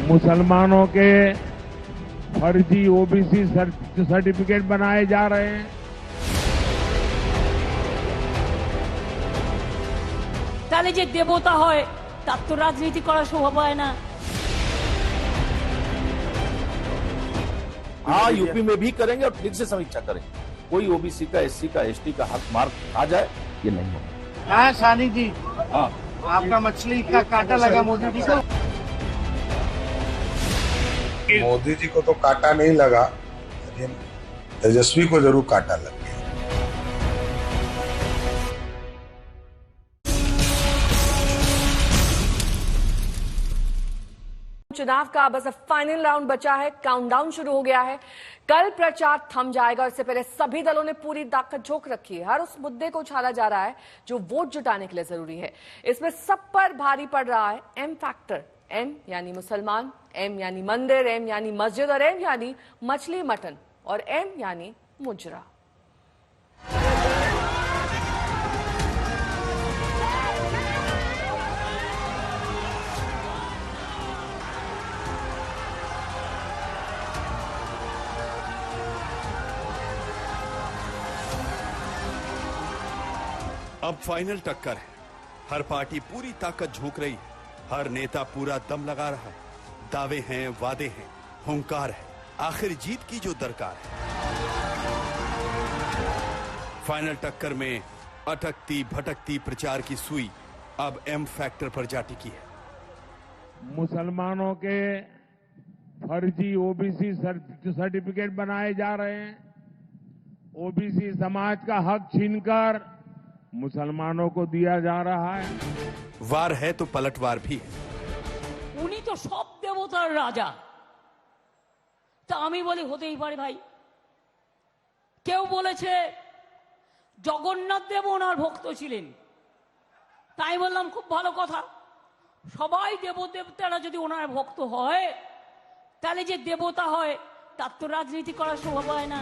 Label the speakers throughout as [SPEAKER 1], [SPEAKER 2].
[SPEAKER 1] मुसलमानों के फर्जी ओबीसी सर्टिफिकेट बनाए जा रहे हैं।
[SPEAKER 2] তাহলে যে দেবতা হয় তার তো রাজনীতি করার স্বভাব হয় না।
[SPEAKER 3] हाँ, यूपी में भी करेंगे और ठीक से समीक्षा करेंगे। कोई ओबीसी का, एससी का, एसटी का हक मार खा जाए, ये नहीं होगा।
[SPEAKER 4] हाँ सानी जी,
[SPEAKER 3] हाँ,
[SPEAKER 4] आपका मछली का कांटा लगा मोदी जी को।
[SPEAKER 5] मोदी जी को तो कांटा नहीं लगा, लेकिन तेजस्वी को जरूर कांटा लग गया।
[SPEAKER 6] चुनाव का बस अब फाइनल राउंड बचा है, काउंटडाउन शुरू हो गया है। कल प्रचार थम जाएगा। इससे पहले सभी दलों ने पूरी ताकत झोंक रखी है। हर उस मुद्दे को उछाला जा रहा है जो वोट जुटाने के लिए जरूरी है। इसमें सब पर भारी पड़ रहा है एम फैक्टर। एम यानी मुसलमान, एम यानी मंदिर, एम यानी मस्जिद और एम यानी मछली मटन और एम यानी मुजरा।
[SPEAKER 7] अब फाइनल टक्कर है। हर पार्टी पूरी ताकत झोंक रही है। हर नेता पूरा दम लगा रहा है। दावे हैं, वादे हैं, हुंकार है, आखिर जीत की जो दरकार है। फाइनल टक्कर में अटकती भटकती प्रचार की सुई अब एम फैक्टर पर जा टिकी है।
[SPEAKER 1] मुसलमानों के फर्जी ओबीसी सर्टिफिकेट बनाए जा रहे हैं। ओबीसी समाज का हक छीनकर मुसलमानों को दिया जा रहा है।
[SPEAKER 7] वार है तो पलटवार भी है।
[SPEAKER 2] উনি তো সব দেবতার রাজা। তা আমি বলি হতেই পারে ভাই। কেউ বলেছে জগন্নাথ দেব ওনার ভক্ত ছিলেন। তাই বললাম খুব ভালো কথা। সবাই দেবদেবতারা যদি ওনার ভক্ত হয় তাহলে যে দেবতা হয় তার তো রাজনীতি করার স্বভাব হয় না।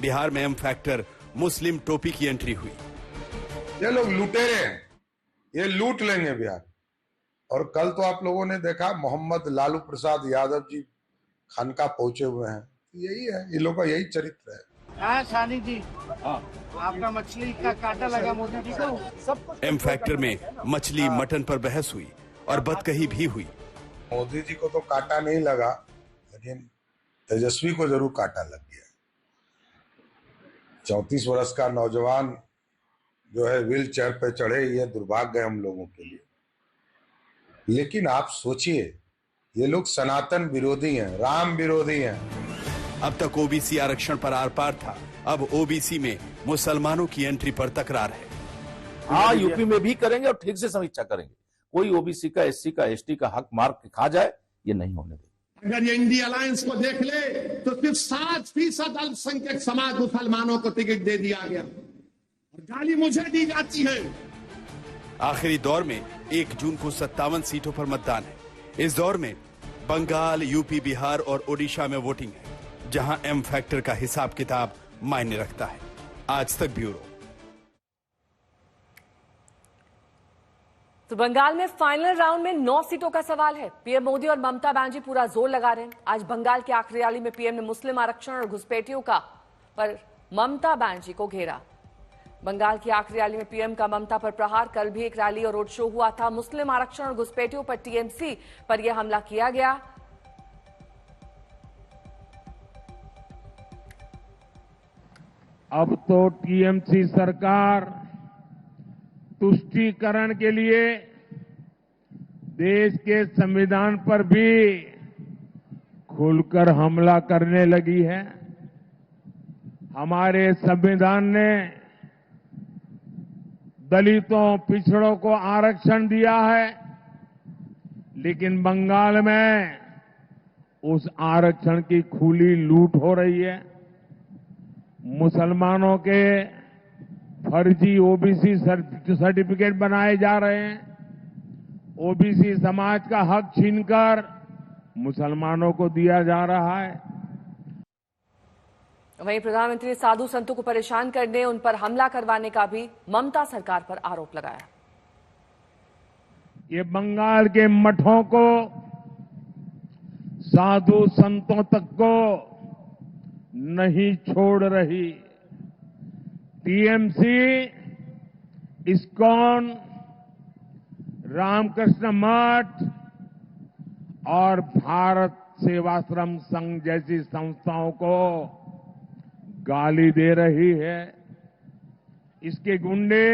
[SPEAKER 7] बिहार में एम फैक्टर मुस्लिम टोपी की एंट्री हुई।
[SPEAKER 5] ये लोग लुटेरे हैं, ये लूट लेंगे बिहार। और कल तो आप लोगों ने देखा मोहम्मद लालू प्रसाद यादव जी खानका पहुंचे हुए हैं। यही है, ये लोग का यही चरित्र है।
[SPEAKER 4] हाँ सानी जी, आपका मछली का कांटा लगा मोदी जी को। सब कुछ
[SPEAKER 7] एम फैक्टर में मछली मटन पर बहस हुई और बदकही भी हुई।
[SPEAKER 5] मोदी जी को तो कांटा नहीं लगा, लेकिन तेजस्वी को जरूर कांटा लग गया। 34 वर्ष का नौजवान जो है व्हील चेयर पे चढ़े, ये दुर्भाग्य है हम लोगों के लिए। लेकिन आप सोचिए, ये लोग सनातन विरोधी हैं, राम विरोधी हैं।
[SPEAKER 7] अब तक ओबीसी आरक्षण पर आर पार था। अब ओबीसी में मुसलमानों की एंट्री पर तकरार है।
[SPEAKER 3] हाँ, यूपी में भी करेंगे और ठीक से समीक्षा करेंगे। कोई ओबीसी का, एससी का, एसटी का हक मार खा जाए, ये नहीं होने देंगे।
[SPEAKER 8] अगर ये इंडिया अलायंस को देख ले तो सिर्फ 7% अल्पसंख्यक समाज मुसलमानों को टिकट दे दिया गया और गाली मुझे दी जाती है।
[SPEAKER 7] आखिरी दौर में 1 जून को 57 सीटों पर मतदान है। इस दौर में बंगाल, यूपी, बिहार और ओडिशा में वोटिंग है, जहां एम फैक्टर का हिसाब किताब मायने रखता है। आज तक ब्यूरो।
[SPEAKER 6] तो बंगाल में फाइनल राउंड में 9 सीटों का सवाल है। पीएम मोदी और ममता बनर्जी पूरा जोर लगा रहे हैं। आज बंगाल की आखिरी रैली में पीएम ने मुस्लिम आरक्षण और घुसपैठियों का पर ममता बनर्जी को घेरा। बंगाल की आखिरी रैली में पीएम का ममता पर प्रहार। कल भी एक रैली और रोड शो हुआ था। मुस्लिम आरक्षण और घुसपैठियों पर टीएमसी पर यह हमला किया गया।
[SPEAKER 1] अब तो टीएमसी सरकार तुष्टीकरण के लिए देश के संविधान पर भी खुलकर हमला करने लगी है। हमारे संविधान ने दलितों, पिछड़ों को आरक्षण दिया है, लेकिन बंगाल में उस आरक्षण की खुली लूट हो रही है। मुसलमानों के फर्जी ओबीसी सर्टिफिकेट बनाए जा रहे हैं। ओबीसी समाज का हक छीनकर मुसलमानों को दिया जा रहा है।
[SPEAKER 6] वहीं प्रधानमंत्री ने साधु संतों को परेशान करने, उन पर हमला करवाने का भी ममता सरकार पर आरोप लगाया।
[SPEAKER 1] ये बंगाल के मठों को साधु संतों तक को नहीं छोड़ रही। टीएमसी, इस्कॉन, रामकृष्ण मठ और भारत सेवाश्रम संघ जैसी संस्थाओं को गाली दे रही है। इसके गुंडे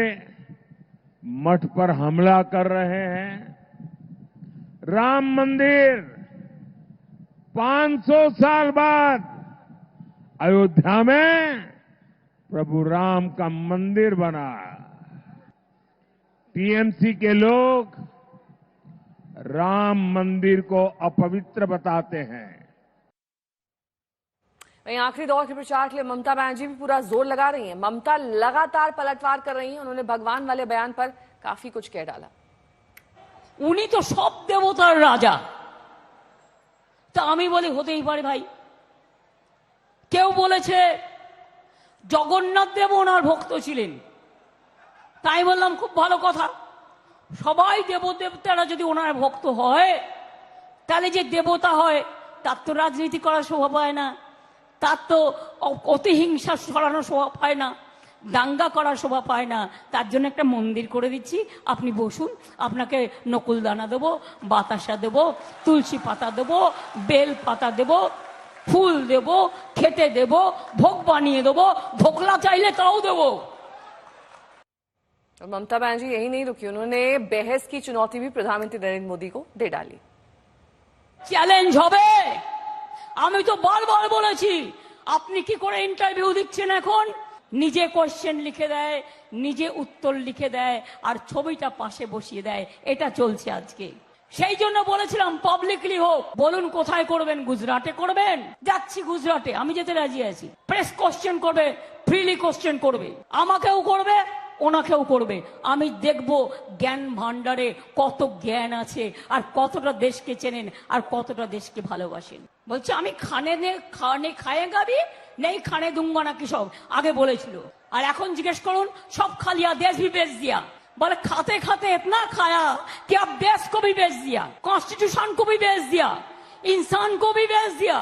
[SPEAKER 1] मठ पर हमला कर रहे हैं। राम मंदिर 500 साल बाद अयोध्या में प्रभु राम का मंदिर बना। टीएमसी के लोग राम मंदिर को अपवित्र बताते हैं।
[SPEAKER 6] वहीं आखिरी दौर के प्रचार के लिए ममता बनर्जी भी पूरा जोर लगा रही हैं। ममता लगातार पलटवार कर रही हैं। उन्होंने भगवान वाले बयान पर काफी कुछ कह डाला।
[SPEAKER 2] উনি তো সব দেবতার রাজা, তা আমি বলি হতেই পারে ভাই। কেউ বলেছে জগন্নাথ দেব ওনার ভক্ত ছিলেন, তাই বললাম খুব ভালো কথা। সবাই দেবদেবতারা যদি ওনার ভক্ত হয়, তাহলে যে দেবতা হয় তার তো রাজনীতি করার শোভা পায় না, তার তো অতিহিংসা ছড়ানোর শোভা পায় না, দাঙ্গা করার শোভা পায় না। তার জন্য একটা মন্দির করে দিচ্ছি, আপনি বসুন, আপনাকে নকুল দানা দেবো, বাতাসা দেবো, তুলসী পাতা দেবো, বেল পাতা দেবো, ফুল দেবো, খেতে দেবো, ভোগ বানিয়ে দেবো, ধোকলা চাইলে তাও দেবো।
[SPEAKER 6] और ममता बनर्जी यही नहीं रुकी, उन्होंने बहस की चुनौती भी प्रधानमंत्री नरेंद्र मोदी को दे डाली।
[SPEAKER 2] চ্যালেঞ্জ হবে। আমি তো বারবার বলেছি, আপনি কি করে ইন্টারভিউ দিচ্ছেন এখন? নিজে কোশ্চেন লিখে দেয়, নিজে উত্তর লিখে দেয়, আর ছবিটা পাশে বসিয়ে দেয়। এটা চলছে আজকে। সেই জন্য বলেছিলাম পাবলিকলি হোক। বলুন কোথায় করবেন? গুজরাটে করবেন? যাচ্ছি গুজরাটে, আমি যেতে রাজি আছি। প্রেস কোশ্চেন করবে, ফ্রিলি কোশ্চেন করবে, আমাকেও করবে, ওনাকেও করবে। আমি দেখব জ্ঞান ভান্ডারে কত জ্ঞান আছে, আর কতটা দেশকে চেনেন, আর কতটা দেশকে ভালোবাসেন। বলছে আমি খানে খায়েগা भी नहीं खाने दूंगा ना, কি সব আগে বলেছিল। আর এখন জিজ্ঞেস করুন, সব खा लिया, देश भी बेच दिया। बोले खाते खाते इतना खाया कि अब देश को भी बेच दिया, कॉन्स्टिट्यूशन को भी बेच दिया, इंसान को भी बेच दिया,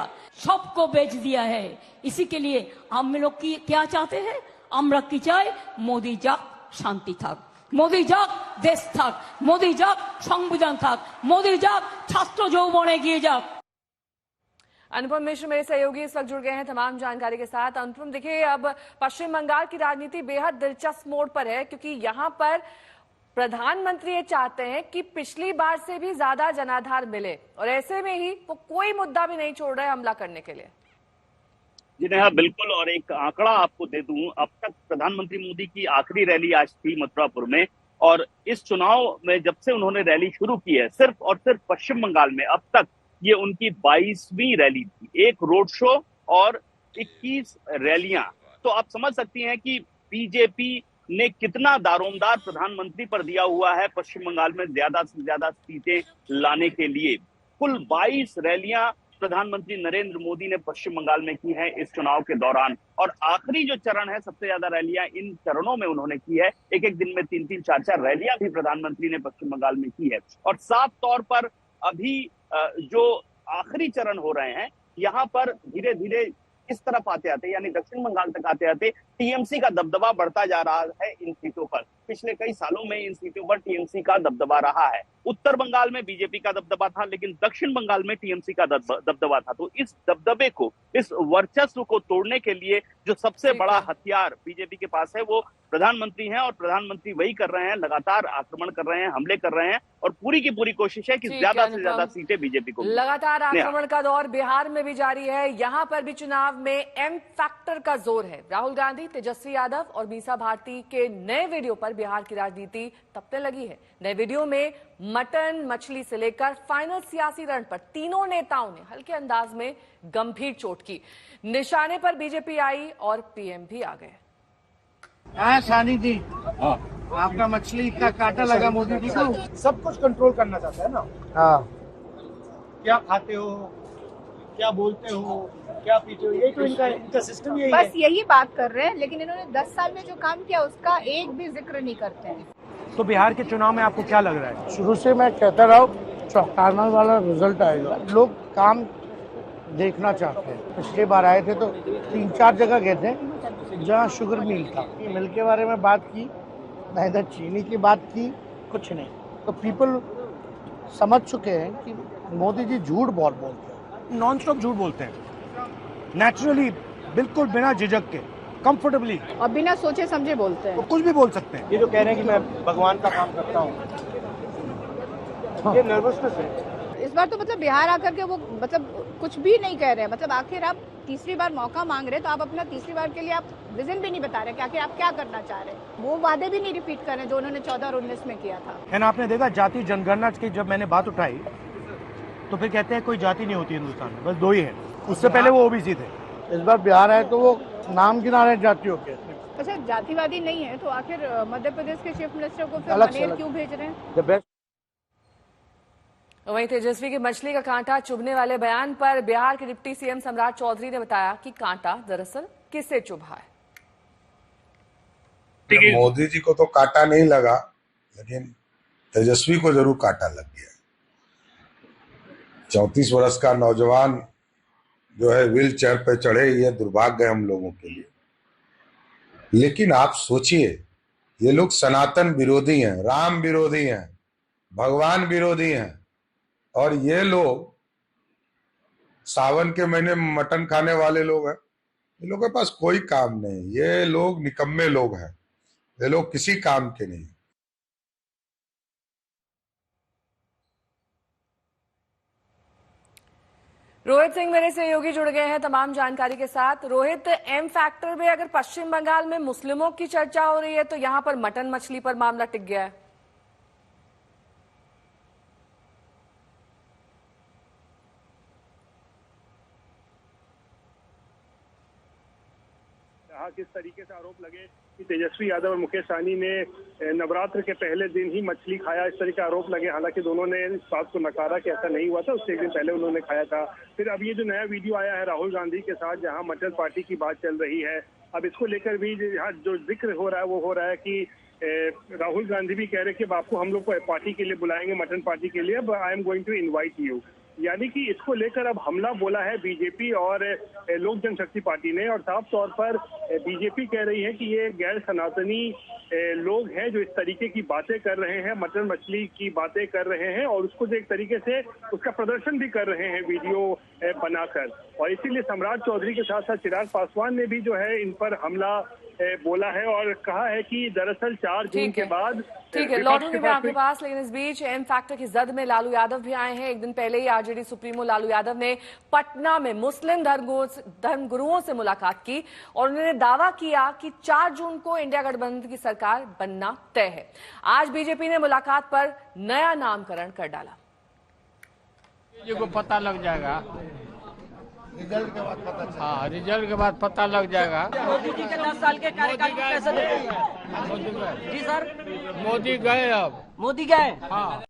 [SPEAKER 2] सबको बेच दिया है। इसी के लिए हम लोग की क्या चाहते हैं? আমরা কি চাই? মোদি যাক, শান্তি থাক, মোদি যাক, দেশ থাক, মোদি যাক, সংবিধান থাক, মোদি যাক, ছাত্র যৌবন এগিয়ে যাক।
[SPEAKER 6] अनुपम मिश्र मेरे सहयोगी इस वक्त जुड़ गए हैं तमाम जानकारी के साथ। अनुपम, देखिए अब पश्चिम बंगाल की राजनीति बेहद दिलचस्प मोड़ पर है, क्योंकि यहाँ पर प्रधानमंत्री ये चाहते हैं कि पिछली बार से भी ज्यादा जनाधार मिले, और ऐसे में ही वो कोई मुद्दा भी नहीं छोड़ रहे हमला करने के लिए।
[SPEAKER 9] जी नेहा, बिल्कुल। और एक आंकड़ा आपको दे दूं, अब तक प्रधानमंत्री मोदी की आखिरी रैली आज थी मथुरापुर में, और इस चुनाव में जब से उन्होंने रैली शुरू की है, सिर्फ और सिर्फ पश्चिम बंगाल में अब तक ये उनकी 22वीं रैली थी। एक रोड शो और 21 रैलियां। तो आप समझ सकती हैं कि बीजेपी ने कितना दारोमदार प्रधानमंत्री पर दिया हुआ है पश्चिम बंगाल में ज्यादा से ज्यादा सीटें लाने के लिए। कुल 22 रैलियां प्रधानमंत्री नरेंद्र मोदी ने पश्चिम बंगाल में की है इस चुनाव के दौरान, और आखिरी जो चरण है, सबसे ज्यादा रैलियां इन चरणों में उन्होंने की है। एक एक दिन में 3-3, 4-4 रैलियां भी प्रधानमंत्री ने पश्चिम बंगाल में की है। और साफ तौर पर अभी जो आखिरी चरण हो रहे हैं, यहाँ पर धीरे धीरे इस तरफ आते आते, यानी दक्षिण बंगाल तक आते आते टीएमसी का दबदबा बढ़ता जा रहा है इन सीटों पर। पिछले कई सालों में इन सीटों पर टीएमसी का दबदबा रहा है। उत्तर बंगाल में बीजेपी का दबदबा था, लेकिन दक्षिण बंगाल में टीएमसी का दबदबा था। तो इस दबदबे को, इस वर्चस्व को तोड़ने के लिए जो सबसे बड़ा हथियार बीजेपी के पास है वो प्रधानमंत्री हैं, और प्रधानमंत्री वही कर रहे हैं। लगातार आक्रमण कर रहे हैं, हमले कर रहे हैं, और पूरी की पूरी कोशिश है कि ज्यादा से ज्यादा सीटें बीजेपी को।
[SPEAKER 6] लगातार आक्रमण का दौर बिहार में भी जारी है। यहाँ पर भी चुनाव में एम फैक्टर का जोर है। राहुल गांधी, तेजस्वी यादव और मीसा भारती के नए वीडियो पर बिहार की राजनीति तपने लगी है। नए वीडियो में मटन, मछली से लेकर फाइनल सियासी रण पर तीनों नेताओं ने हल्के अंदाज में गंभीर चोट की। निशाने पर बीजेपी आई और पीएम भी आ गए।
[SPEAKER 4] हाँ सानी जी, आपका मछली का कांटा लगा मोदी जी को।
[SPEAKER 10] सब कुछ कंट्रोल करना चाहता है ना।
[SPEAKER 4] हाँ,
[SPEAKER 10] क्या खाते हो, क्या बोलते हो, क्या पीते हो, यही तो इनका सिस्टम यही
[SPEAKER 11] बस यही बात कर रहे हैं। लेकिन इन्होंने 10 साल में जो काम किया उसका एक भी जिक्र नहीं करते हैं।
[SPEAKER 10] तो बिहार के चुनाव में आपको क्या लग रहा है?
[SPEAKER 12] शुरू से मैं कहता रहा हूँ चौंकाने वाला रिजल्ट आएगा। लोग काम
[SPEAKER 4] देखना चाहते हैं। पिछली बार आए थे तो 3-4 जगह गए थे जहाँ शुगर मिल था। मिल के बारे में बात की, ना इधर चीनी की बात की, कुछ नहीं। तो पीपल समझ चुके हैं कि मोदी जी झूठ बहुत बोलते हैं, नॉन स्टॉप झूठ बोलते हैं, नेचुरली, बिल्कुल बिना झिझक के, कंफर्टेबली,
[SPEAKER 11] और बिना सोचे समझे बोलते हैं।
[SPEAKER 4] तो कुछ भी बोल सकते हैं।
[SPEAKER 10] ये जो कह रहे हैं कि मैं भगवान का काम करता हूँ, ये नर्वसनेस है।
[SPEAKER 11] इस बार तो मतलब बिहार आकर के वो मतलब कुछ भी नहीं कह रहे हैं। मतलब आखिर आप तीसरी बार मौका मांग रहे, तो आप अपना तीसरी बार के लिए आप विजन भी नहीं बता रहे कि आखिर आप क्या करना चाह रहे हैं। वो वादे भी नहीं रिपीट कर रहे जो उन्होंने 14 और 19 में किया था।
[SPEAKER 4] एंड आपने देखा जाति जनगणना की जब मैंने बात उठाई तो फिर कहते हैं कोई जाति नहीं होती हिंदुस्तान में, बस 2 ही है। उससे पहले वो ओबीसी थे। इस बार बिहार आए तो वो नाम गिना रहे जातियों के।
[SPEAKER 11] अच्छा, जातिवादी नहीं है तो आखिर मध्य प्रदेश के चीफ मिनिस्टर को फिर
[SPEAKER 4] अलग से
[SPEAKER 11] मनेर
[SPEAKER 4] अलग।
[SPEAKER 11] क्यों भेज रहे हैं?
[SPEAKER 6] वहीं तेजस्वी की मछली का कांटा चुभने वाले बयान पर बिहार के डिप्टी सीएम सम्राट चौधरी ने बताया कि कांटा दरअसल किससे चुभा है।
[SPEAKER 5] मोदी जी को तो कांटा नहीं लगा, लेकिन तेजस्वी को जरूर कांटा लग गया। 34 वर्ष का नौजवान जो है व्हील चेयर पे चढ़े, ये दुर्भाग्य है हम लोगों के लिए। लेकिन आप सोचिए, ये लोग सनातन विरोधी हैं, राम विरोधी हैं, भगवान विरोधी हैं, और ये लोग सावन के महीने में मटन खाने वाले लोग हैं। ये लोगों के पास कोई काम नहीं, ये लोग निकम्मे लोग हैं, ये लोग किसी काम के नहीं।
[SPEAKER 6] रोहित सिंह मेरे सहयोगी जुड़ गए हैं तमाम जानकारी के साथ। रोहित, एम फैक्टर में अगर पश्चिम बंगाल में मुस्लिमों की चर्चा हो रही है तो यहां पर मटन मछली पर मामला टिक गया है।
[SPEAKER 12] किस तरीके से आरोप लगे कि तेजस्वी यादव और मुकेश सहनी ने नवरात्र के पहले दिन ही मछली खाया, इस तरह के आरोप लगे। हालांकि दोनों ने इस बात को नकारा कि ऐसा नहीं हुआ था, उससे एक दिन पहले उन्होंने खाया था। फिर अब ये जो नया वीडियो आया है राहुल गांधी के साथ, जहां मटन पार्टी की बात चल रही है, अब इसको लेकर भी यहाँ जो जिक्र हो रहा है वो हो रहा है कि राहुल गांधी भी कह रहे हैं कि आपको हम लोग को पार्टी के लिए बुलाएंगे, मटन पार्टी के लिए, अब I am going to invite you. यानी कि इसको लेकर अब हमला बोला है बीजेपी और लोक जनशक्ति पार्टी ने, और साफ तौर पर बीजेपी कह रही है कि ये गैर सनातनी लोग हैं जो इस तरीके की बातें कर रहे हैं, मटन मछली की बातें कर रहे हैं, और उसको एक तरीके से उसका प्रदर्शन भी कर रहे हैं वीडियो बनाकर। और इसीलिए सम्राट चौधरी के साथ साथ चिराग पासवान ने भी जो है इन पर हमला बोला है और कहा है कि दरअसल 4 जून के बाद।
[SPEAKER 6] ठीक है, लौटूंगी मैं आपके पास, लेकिन इस बीच एम फैक्टर की जद में लालू यादव भी आए हैं। एक दिन पहले ही आरजेडी सुप्रीमो लालू यादव ने पटना में मुस्लिम धर्मगुरुओं से मुलाकात की और उन्होंने दावा किया कि 4 जून को इंडिया गठबंधन की सरकार बनना तय है। आज बीजेपी ने मुलाकात पर नया नामकरण कर डाला।
[SPEAKER 13] को पता लग जाएगा
[SPEAKER 4] रिजल्ट के बाद पता चला।
[SPEAKER 13] हाँ, रिजल्ट के बाद पता लग जाएगा।
[SPEAKER 2] मोदी जी के 10 साल के कार्यकाल को कैसे देखते हैं? जी सर,
[SPEAKER 13] मोदी गए, अब
[SPEAKER 2] मोदी गए।
[SPEAKER 13] हाँ।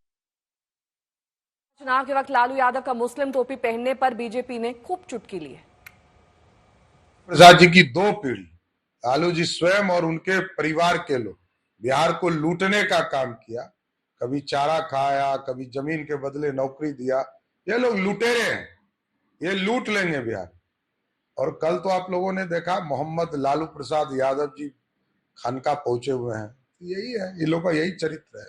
[SPEAKER 6] चुनाव के वक्त लालू यादव का मुस्लिम टोपी पहनने पर बीजेपी ने खूब चुटकी ली है।
[SPEAKER 5] प्रसाद जी की 2 पीढ़ी, लालू जी स्वयं और उनके परिवार के लोग बिहार को लूटने का काम किया। कभी चारा खाया, कभी जमीन के बदले नौकरी दिया। ये लोग लुटेरे हैं, ये लूट लेंगे बिहार। और कल तो आप लोगों ने देखा मोहम्मद लालू प्रसाद यादव जी खानका पहुंचे हुए हैं। यही है, ये लोगों का यही चरित्र है।